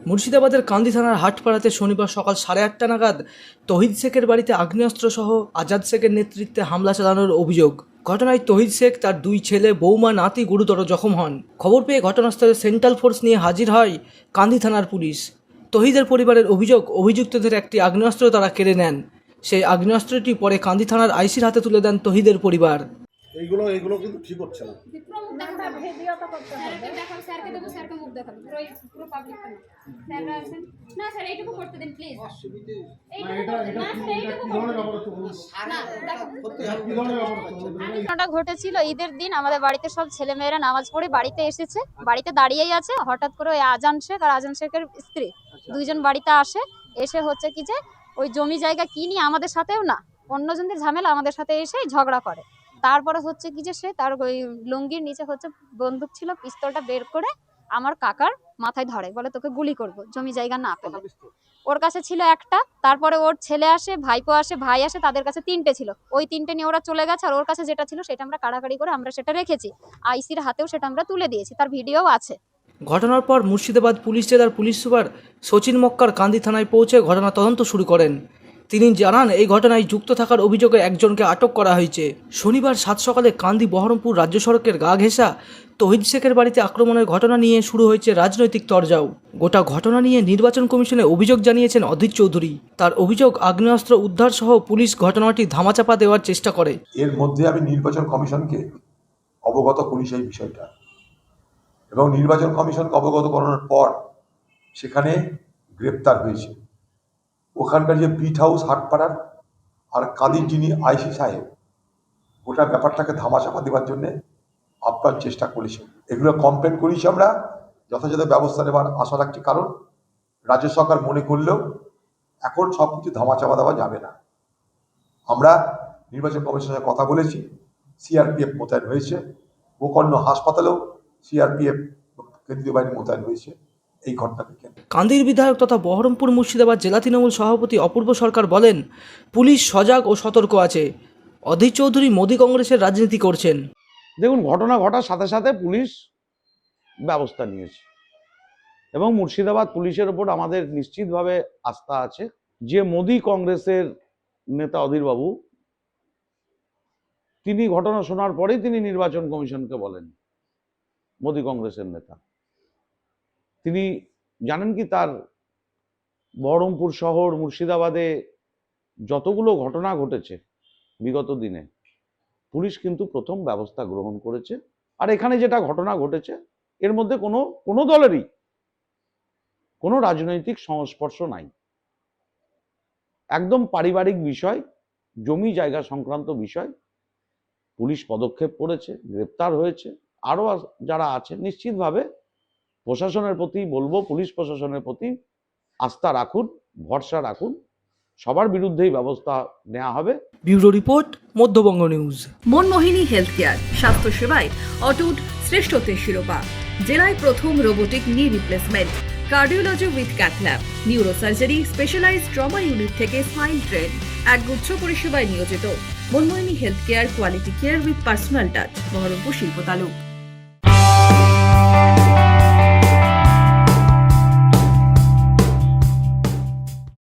মুর্শিদাবাদের কান্দি থানার হাটপাড়াতে শনিবার সকাল 8:30 নাগাদ তহিদ শেখের বাড়িতে আগ্নেয়াস্ত্রসহ আজাদ শেখের নেতৃত্বে হামলা চালানোর অভিযোগ। ঘটনায় তহিদ শেখ, তার 2 ছেলে, বৌমা, নাতি গুরুতর জখম হন। খবর পেয়ে ঘটনাস্থলে সেন্ট্রাল ফোর্স নিয়ে হাজির হয় কান্দি থানার পুলিশ। তহিদের পরিবারের অভিযোগ, অভিযুক্তদের একটি আগ্নেয়াস্ত্র তারা কেড়ে নেন। সেই আগ্নেয়াস্ত্রটি পরে কান্দি থানার আইসির হাতে তুলে দেন তহিদের পরিবার। এইগুলো কিন্তু ঠিক হচ্ছে না। ঘটনাটা ঘটেছিল ঈদের দিন। আমাদের বাড়িতে সব ছেলেমেয়েরা নামাজ পড়ে বাড়িতে এসেছে, বাড়িতে দাঁড়িয়েই আছে। হঠাৎ করে ওই আজান শেখ আর আজান শেখের স্ত্রী দুইজন বাড়িতে আসে। এসে হচ্ছে কি যে ওই জমি জায়গা কি নিয়ে আমাদের সাথেও না, অন্যজনদের ঝামেলা আমাদের সাথে এসে ঝগড়া করে। তারপরে হচ্ছে কি যে সে তার ওই লুঙ্গির নিচে হচ্ছে বন্দুক ছিল, পিস্তলটা বের করে আমার কাকার মাথায় ধরে, বলে তোকে গুলি করব জমি জায়গা না পেলে। ওর কাছে ছিল একটা, তারপরে ওর ছেলে আসে, ভাইপো আসে, ভাই আসে, তাদের কাছে 3টে ছিল। ওই 3টে নিয়ে ওরা চলে গেছে। আর ওর কাছে যেটা ছিল সেটা আমরা কাড়াকাড়ি করে আমরা সেটা রেখেছি, আইসির হাতেও সেটা আমরা তুলে দিয়েছি, তার ভিডিও আছে। ঘটনার পর মুর্শিদাবাদ পুলিশ জেলার পুলিশ সুপার সচিন মক্কার কান্দি থানায় পৌঁছে ঘটনা তদন্ত শুরু করেন। তিনি জানান, এই ঘটনায় যুক্ত থাকার অভিযোগে একজনকে আটক করা হয়েছে। শনিবার 7 সকালে কান্দি বহরমপুর রাজ্য সড়কের গা ঘেঁষা তহিদ শেখের বাড়িতে আক্রমণের ঘটনা নিয়ে শুরু হয়েছে রাজনৈতিক তরজাও। গোটা ঘটনা নিয়ে নির্বাচন কমিশনে অভিযোগ জানিয়েছেন অধীর চৌধুরী। তার অভিযোগ, আগ্নেয়াস্ত্র উদ্ধার সহ পুলিশ ঘটনাটি ধামাচাপা দেওয়ার চেষ্টা করে। এর মধ্যে আমি নির্বাচন কমিশনকে অবগত করি সেই বিষয়টা, এবং নির্বাচন কমিশনকে অবগত করানোর পর সেখানে গ্রেপ্তার হয়েছে। ওখানকার যে বিট হাউস হাটপাড়ার আর কাদির যিনি আইসি সাহেব, গোটা ব্যাপারটাকে ধামাচাপা দেওয়ার জন্যে আপ্রাণ চেষ্টা করেছে। এগুলো কমপ্লেন করেছি আমরা, যথাযথ ব্যবস্থা নেওয়ার আশা রাখছি। কারণ রাজ্য সরকার মনে করলেও এখন সব কিছু ধামাচাপা দেওয়া যাবে না। আমরা নির্বাচন কমিশনের কথা বলেছি, সিআরপিএফ মোতায়েন হয়েছে, গোকর্ণ হাসপাতালেও সিআরপিএফ কেন্দ্রীয় বাহিনী মোতায়েন হয়েছে এই ঘটনাকে। কান্দির বিধায়ক তথা বহরমপুর মুর্শিদাবাদ জেলা তৃণমূল সভাপতি অপূর্ব সরকার বলেন, পুলিশ সজাগ ও সতর্ক আছে। অধীর চৌধুরী মোদী কংগ্রেসের রাজনীতি করছেন। দেখুন, ঘটনা ঘটার সাথে সাথে পুলিশ ব্যবস্থা নিয়েছে এবং মুর্শিদাবাদ পুলিশের ওপর আমাদের নিশ্চিতভাবে আস্থা আছে যে মোদী কংগ্রেসের নেতা অধীরবাবু, তিনি ঘটনা শোনার পরেই তিনি নির্বাচন কমিশনকে বলেন, মোদী কংগ্রেসের নেতা তিনি জানেন কি, তার বহরমপুর শহর মুর্শিদাবাদে যতগুলো ঘটনা ঘটেছে বিগত দিনে, পুলিশ কিন্তু প্রথম ব্যবস্থা গ্রহণ করেছে। আর এখানে যেটা ঘটনা ঘটেছে এর মধ্যে কোনো দলেরই কোনো রাজনৈতিক সংস্পর্শ নাই। একদম পারিবারিক বিষয়, জমি জায়গা সংক্রান্ত বিষয়। পুলিশ পদক্ষেপ করেছে, গ্রেপ্তার হয়েছে। আরও যারা আছে, নিশ্চিতভাবে প্রশাসনের প্রতি বলবো, পুলিশ প্রশাসনের প্রতি আস্থা রাখুন, ভরসা রাখুন। সবার বিরুদ্ধেই ব্যবস্থা নেওয়া হবে। Bureau report, Madhyabanga news. Manmohini health care, স্বাস্থ্য সেবায় অটুট শ্রেষ্ঠত্বের শিরোপা। জেলায় প্রথম robotic knee replacement, cardiology with cath lab, neurosurgery, specialised trauma unit থেকে স্মাইল ট্রেন, একগুচ্ছ পরিষেবায় নিয়োজিত। Manmohini health care, quality care with personal touch, Baharampur শিল্প তালুক।